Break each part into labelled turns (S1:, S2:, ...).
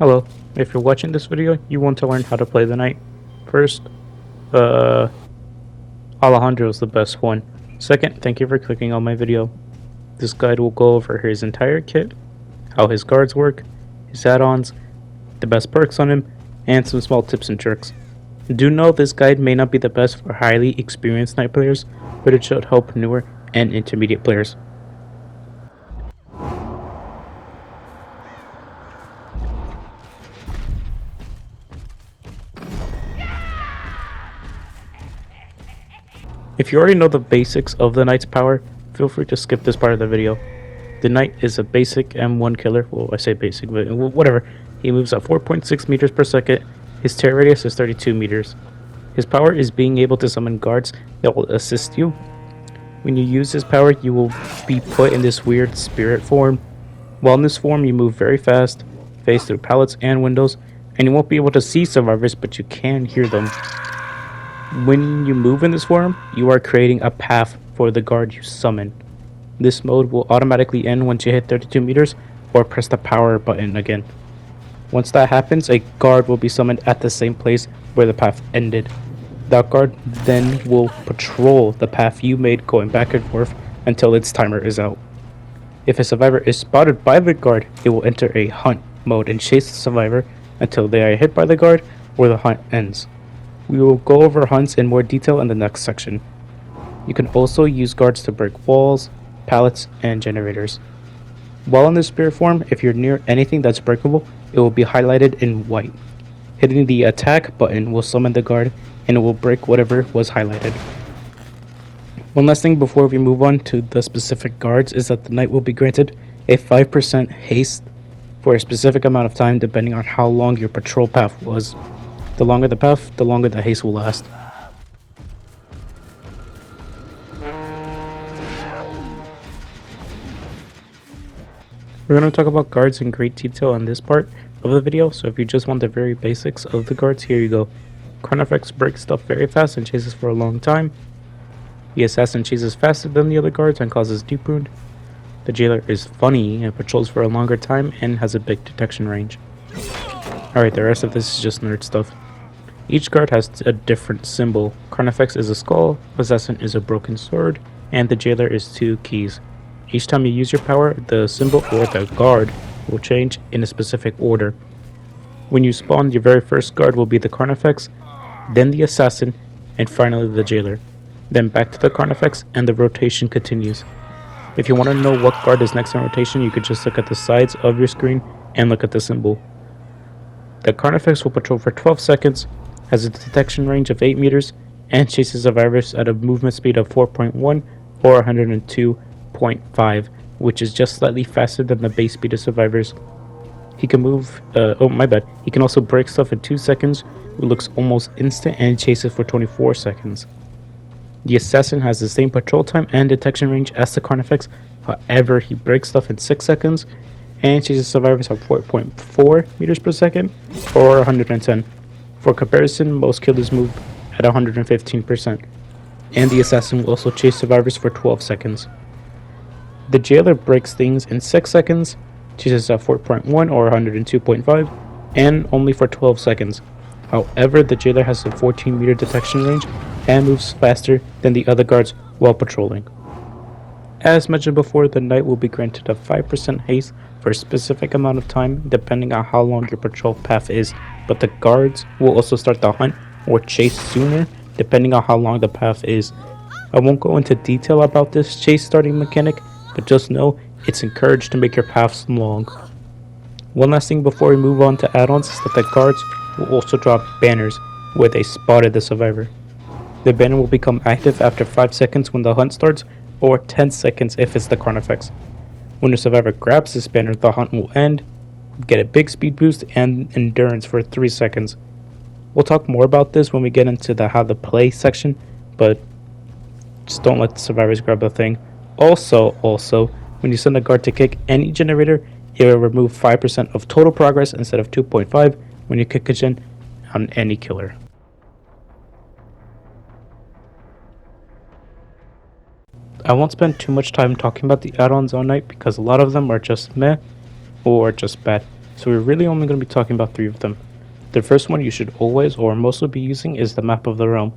S1: Hello, if you're watching this video, you want to learn how to play the knight. First, uh, Alejandro is the best one. Second, thank you for clicking on my video. This guide will go over his entire kit, how his guards work, his add-ons, the best perks on him, and some small tips and tricks. Do know this guide may not be the best for highly experienced knight players, but it should help newer and intermediate players. If you already know the basics of the knight's power, feel free to skip this part of the video. The knight is a basic M1 killer. Well, I say basic, but whatever. He moves at 4.6 meters per second. His tear radius is 32 meters. His power is being able to summon guards that will assist you. When you use his power, you will be put in this weird spirit form. While in this form, you move very fast, phase through pallets and windows, and you won't be able to see survivors, but you can hear them. When you move in this form, you are creating a path for the guard you summon. This mode will automatically end once you hit 32 meters or press the power button again. Once that happens, a guard will be summoned at the same place where the path ended. That guard then will patrol the path you made going back and forth until its timer is out. If a survivor is spotted by the guard, it will enter a hunt mode and chase the survivor until they are hit by the guard or the hunt ends. We will go over hunts in more detail in the next section. You can also use guards to break walls, pallets, and generators. While in the spirit form, if you're near anything that's breakable, it will be highlighted in white. Hitting the attack button will summon the guard and it will break whatever was highlighted. One last thing before we move on to the specific guards is that the knight will be granted a 5% haste for a specific amount of time depending on how long your patrol path was. The longer the path, the longer the haste will last. We're going to talk about guards in great detail in this part of the video, so if you just want the very basics of the guards, here you go. Carnifex breaks stuff very fast and chases for a long time. The assassin chases faster than the other guards and causes deep wound. The jailer is funny and patrols for a longer time and has a big detection range. Alright, the rest of this is just nerd stuff. Each guard has a different symbol. Carnifex is a skull, Assassin is a broken sword, and the Jailer is 2 keys. Each time you use your power, the symbol or the guard will change in a specific order. When you spawn, your very first guard will be the Carnifex, then the Assassin, and finally the Jailer. Then back to the Carnifex, and the rotation continues. If you want to know what guard is next in rotation, you could just look at the sides of your screen and look at the symbol. The Carnifex will patrol for 12 seconds, has a detection range of 8 meters, and chases survivors at a movement speed of 4.1 or 102.5, which is just slightly faster than the base speed of survivors. He can move, he can also break stuff in 2 seconds, it looks almost instant, and chases for 24 seconds. The Assassin has the same patrol time and detection range as the Carnifex, however he breaks stuff in 6 seconds, and chases survivors at 4.4 meters per second or 110. For comparison, most killers move at 115%, and the Assassin will also chase survivors for 12 seconds. The Jailer breaks things in 6 seconds, chases at 4.1 or 102.5, and only for 12 seconds. However, the Jailer has a 14 meter detection range and moves faster than the other guards while patrolling. As mentioned before, the Knight will be granted a 5% haste for a specific amount of time depending on how long your patrol path is, but the guards will also start the hunt or chase sooner depending on how long the path is. I won't go into detail about this chase starting mechanic, but just know it's encouraged to make your paths long. One last thing before we move on to add-ons is that the guards will also drop banners where they spotted the survivor. The banner will become active after 5 seconds when the hunt starts, or 10 seconds if it's the Carnifex. When the survivor grabs this banner, the hunt will end, get a big speed boost, and endurance for 3 seconds. We'll talk more about this when we get into the how to play section, but just don't let the survivors grab the thing. Also, when you send a guard to kick any generator, it will remove 5% of total progress instead of 2.5 when you kick a gen on any killer. I won't spend too much time talking about the add-ons all night because a lot of them are just meh or just bad. So we're really only going to be talking about 3 of them. The first one you should always or mostly be using is the Map of the Realm.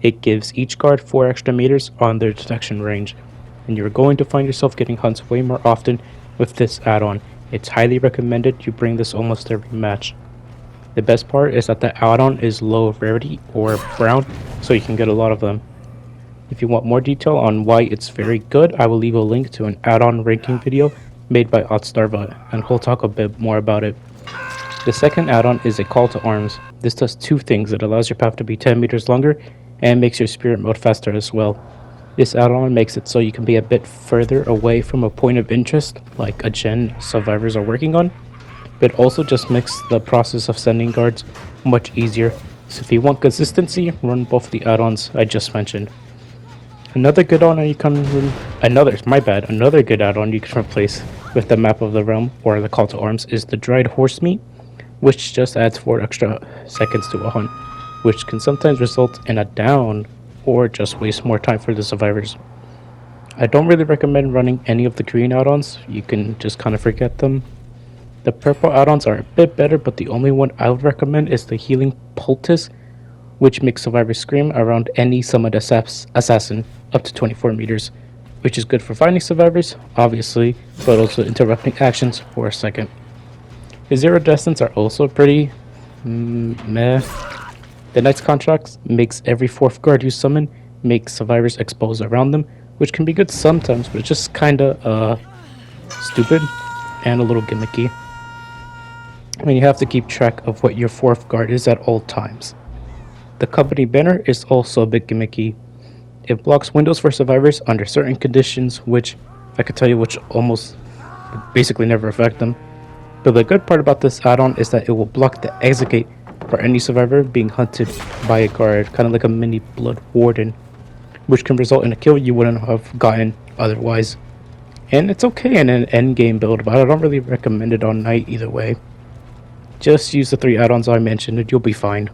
S1: It gives each guard 4 extra meters on their detection range, and you're going to find yourself getting hunts way more often with this add-on. It's highly recommended you bring this almost every match. The best part is that the add-on is low rarity or brown, so you can get a lot of them. If you want more detail on why it's very good, I will leave a link to an add-on ranking video made by Otstarva, and he'll talk a bit more about it. The second add-on is a Call to Arms. This does 2 things. It allows your path to be 10 meters longer and makes your spirit mode faster as well. This add-on makes it so you can be a bit further away from a point of interest, like a gen survivors are working on, but also just makes the process of sending guards much easier. So if you want consistency, run both the add-ons I just mentioned. Another good add-on you can another good add-on you can replace with the Map of the Realm or the Call to Arms is the dried horse meat, which just adds 4 extra seconds to a hunt, which can sometimes result in a down or just waste more time for the survivors. I don't really recommend running any of the green add-ons. You can just kind of forget them. The purple add-ons are a bit better, but the only one I would recommend is the Healing Poultice, which makes survivors scream around any summoned assassin up to 24 meters, which is good for finding survivors, obviously, but also interrupting actions for a second. The Zero Distance are also pretty meh. The Knight's Contracts makes every 4th guard you summon make survivors expose around them, which can be good sometimes, but it's just kinda stupid and a little gimmicky. And you have to keep track of what your 4th guard is at all times. The Company Banner is also a bit gimmicky. It blocks windows for survivors under certain conditions, which I could tell you which almost basically never affect them. But the good part about this add-on is that it will block the exit gate for any survivor being hunted by a guard, kind of like a mini Blood Warden, which can result in a kill you wouldn't have gotten otherwise. And it's okay in an endgame build, but I don't really recommend it on night either way. Just use the 3 add-ons I mentioned and you'll be fine.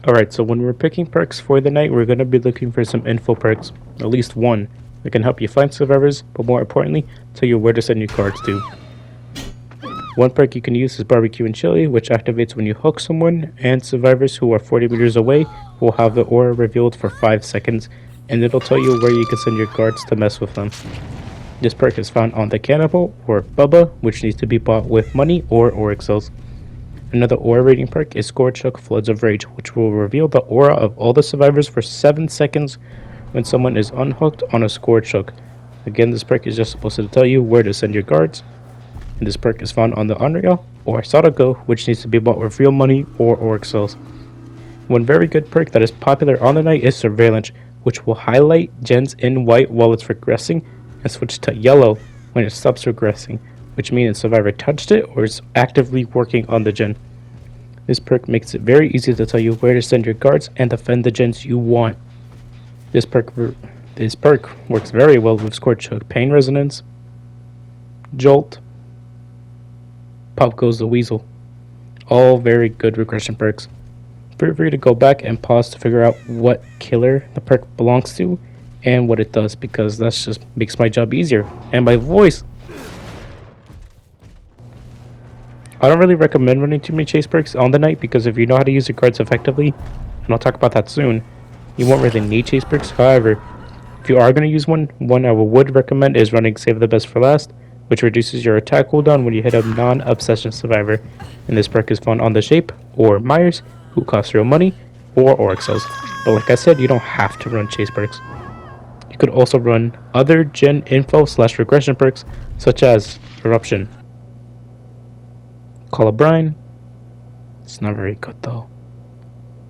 S1: Alright, so when we're picking perks for the night, we're going to be looking for some info perks, at least one, that can help you find survivors, but more importantly, tell you where to send your cards to. One perk you can use is Barbecue and Chili, which activates when you hook someone, and survivors who are 40 meters away will have the aura revealed for 5 seconds, and it'll tell you where you can send your guards to mess with them. This perk is found on the Cannibal, or Bubba, which needs to be bought with money or Auric cells. Another aura rating perk is Scorchhook Floods of Rage, which will reveal the aura of all the survivors for 7 seconds when someone is unhooked on a Scorchhook. Again, this perk is just supposed to tell you where to send your guards. And this perk is found on the Unreal or Sadako, which needs to be bought with real money or Auric cells. One very good perk that is popular on the night is Surveillance, which will highlight gens in white while it's regressing and switch to yellow when it stops regressing, which means a survivor touched it or is actively working on the gen. This perk makes it very easy to tell you where to send your guards and defend the gens you want. This perk works very well with Scorchhook Pain Resonance, Jolt, Pop Goes the Weasel. All very good regression perks. Feel free to go back and pause to figure out what killer the perk belongs to and what it does, because that just makes my job easier. And my voice. I don't really recommend running too many chase perks on the night, because if you know how to use your cards effectively, and I'll talk about that soon, you won't really need chase perks. However, if you are going to use one I would recommend is running Save the Best for Last, which reduces your attack cooldown when you hit a non-obsession survivor. And this perk is found on the Shape or Myers, who costs real money, or Auric cells. But like I said, you don't have to run chase perks. You could also run other gen info / regression perks, such as Eruption, Call of Brine, it's not very good though,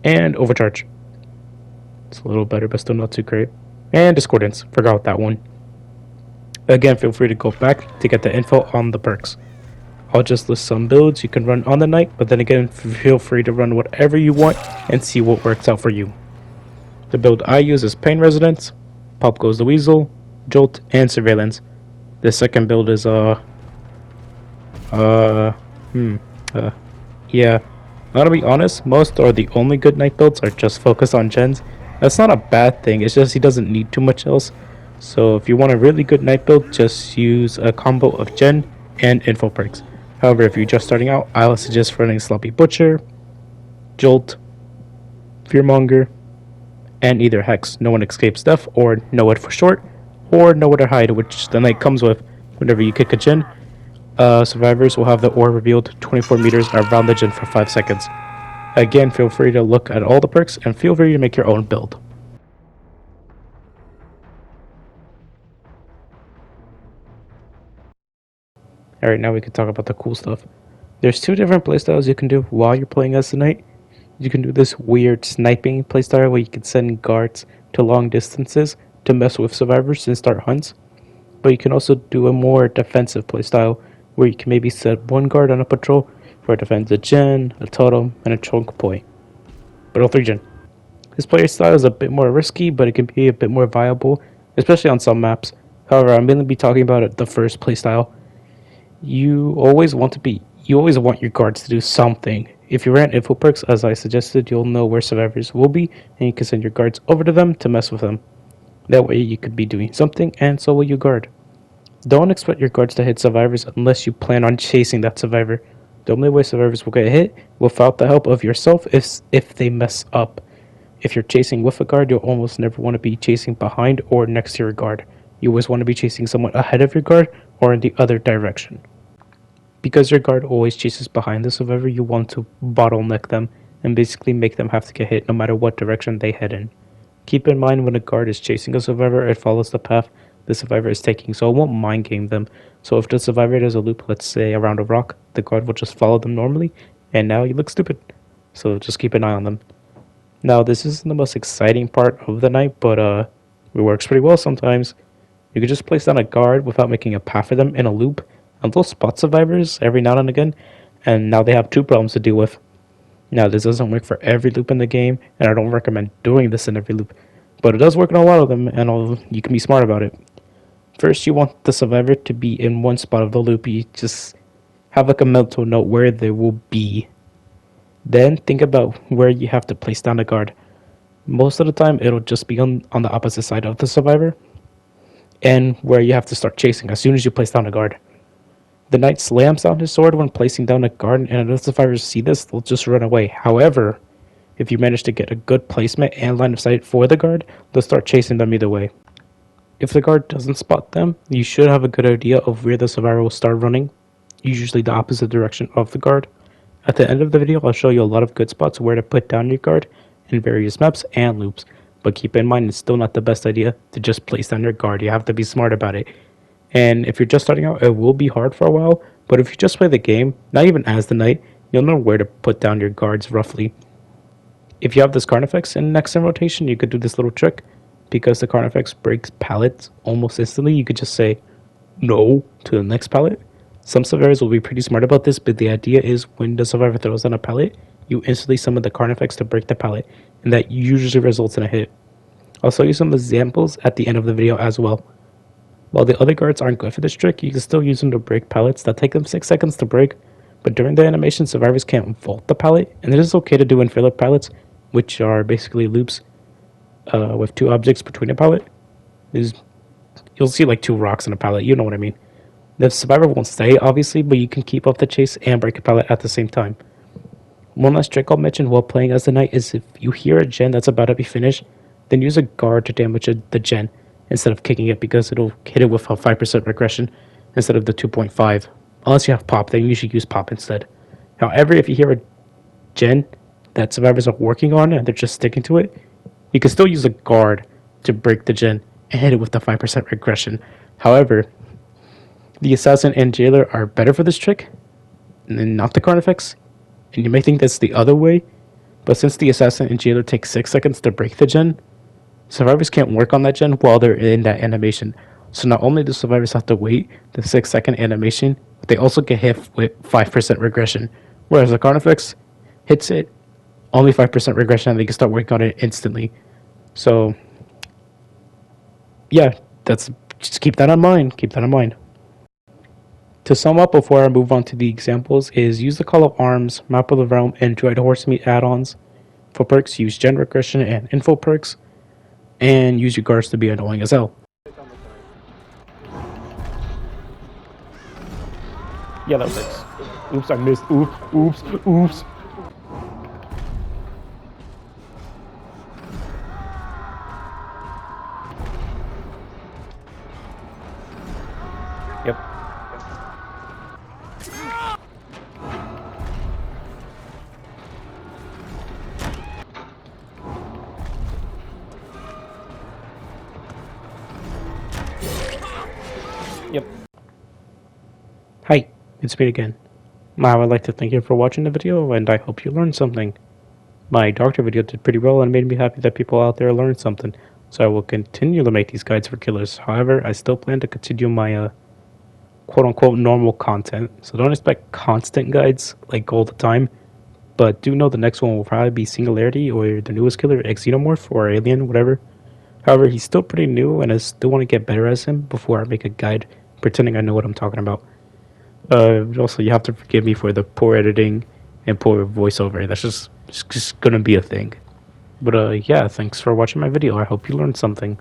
S1: and Overcharge. It's a little better, but still not too great. And Discordance, forgot that one. Again, feel free to go back to get the info on the perks. I'll just list some builds you can run on the night, but then again, feel free to run whatever you want and see what works out for you. The build I use is Pain Resonance, Pop Goes the Weasel, Jolt, and Surveillance. The second build is yeah. Now to be honest, most or the only good night builds are just focused on gens. That's not a bad thing, it's just he doesn't need too much else. So if you want a really good night build, just use a combo of gen and info perks. However, if you're just starting out, I would suggest running Sloppy Butcher, Jolt, Fearmonger, and either Hex, No One Escapes Death, or Know It for short, or Nowhere to Hide, which the knight comes with whenever you kick a Jin. Survivors will have the ore revealed 24 meters around the Jin for 5 seconds. Again, feel free to look at all the perks and feel free to make your own build. Alright, now we can talk about the cool stuff. There's 2 different playstyles you can do while you're playing as the knight. You can do this weird sniping playstyle where you can send guards to long distances to mess with survivors and start hunts. But you can also do a more defensive playstyle where you can maybe set 1 guard on a patrol for defense a Jin, a totem, and a choke point. But all 3 Jin. This playstyle is a bit more risky, but it can be a bit more viable, especially on some maps. However, I'm going to be talking about the first playstyle. You always want your guards to do something. If you ran info perks as I suggested, you'll know where survivors will be, and you can send your guards over to them to mess with them. That way you could be doing something, and so will you guard. Don't expect your guards to hit survivors unless you plan on chasing that survivor. The only way survivors will get hit without the help of yourself is if they mess up. If you're chasing with a guard, you'll almost never want to be chasing behind or next to your guard. You always want to be chasing someone ahead of your guard or in the other direction. Because your guard always chases behind the survivor, you want to bottleneck them and basically make them have to get hit no matter what direction they head in. Keep in mind when a guard is chasing a survivor, it follows the path the survivor is taking, so it won't mind game them. So if the survivor does a loop, let's say around a rock, the guard will just follow them normally, and now you look stupid. So just keep an eye on them. Now this isn't the most exciting part of the night, but it works pretty well sometimes. You can just place down a guard without making a path for them in a loop, and they'll spot survivors every now and again, and now they have 2 problems to deal with. Now this doesn't work for every loop in the game, and I don't recommend doing this in every loop, but it does work in a lot of them, and you can be smart about it. First, you want the survivor to be in one spot of the loop. You just have like a mental note where they will be. Then think about where you have to place down a guard. Most of the time, it'll just be on the opposite side of the survivor, and where you have to start chasing as soon as you place down a guard. The knight slams down his sword when placing down a guard, and if the survivors see this, they'll just run away. However, if you manage to get a good placement and line of sight for the guard, they'll start chasing them either way. If the guard doesn't spot them, you should have a good idea of where the survivor will start running, usually the opposite direction of the guard. At the end of the video, I'll show you a lot of good spots where to put down your guard in various maps and loops, but keep in mind it's still not the best idea to just place down your guard. You have to be smart about it. And if you're just starting out, it will be hard for a while, but if you just play the game, not even as the knight, you'll know where to put down your guards roughly. If you have this Carnifex in next in rotation, you could do this little trick. Because the Carnifex breaks pallets almost instantly, you could just say no to the next pallet. Some survivors will be pretty smart about this, but the idea is when the survivor throws down a pallet, you instantly summon the Carnifex to break the pallet, and that usually results in a hit. I'll show you some examples at the end of the video as well. While the other guards aren't good for this trick, you can still use them to break pallets that take them 6 seconds to break, but during the animation, survivors can't vault the pallet, and it is okay to do in filler pallets, which are basically loops with 2 objects between a pallet. You'll see like 2 rocks in a pallet, you know what I mean. The survivor won't stay, obviously, but you can keep up the chase and break a pallet at the same time. One last trick I'll mention while playing as the knight is if you hear a gen that's about to be finished, then use a guard to damage the gen instead of kicking it, because it'll hit it with a 5% regression instead of the 2.5. Unless you have pop, then you usually use pop instead. However, if you hear a gen that survivors are working on and they're just sticking to it, you can still use a guard to break the gen and hit it with the 5% regression. However, the assassin and jailer are better for this trick, and not the Carnifex. And you may think that's the other way, but since the assassin and jailer take 6 seconds to break the gen, survivors can't work on that gen while they're in that animation. So not only do survivors have to wait the 6-second animation, but they also get hit with 5% regression. Whereas the Carnifex hits it, only 5% regression, and they can start working on it instantly. So, yeah, just keep that in mind. Keep that in mind. To sum up before I move on to the examples is use the Call of Arms, Map of the Realm, and Droid Horsemeat add-ons. For perks, use Gen Regression and Info perks, and use your guards to be annoying as hell. Yeah, that works. Oops, I missed. Oops, oops, oops. Yep. Yep. Hi, it's me again. I would like to thank you for watching the video, and I hope you learned something. My doctor video did pretty well and made me happy that people out there learned something, so I will continue to make these guides for killers. However, I still plan to continue my quote-unquote normal content, so don't expect constant guides like all the time, but do know the next one will probably be Singularity or the newest killer, Xenomorph or Alien, whatever. However, he's still pretty new, and I still want to get better as him before I make a guide pretending I know what I'm talking about. Also, you have to forgive me for the poor editing and poor voiceover. That's just gonna be a thing. But yeah, thanks for watching my video. I hope you learned something.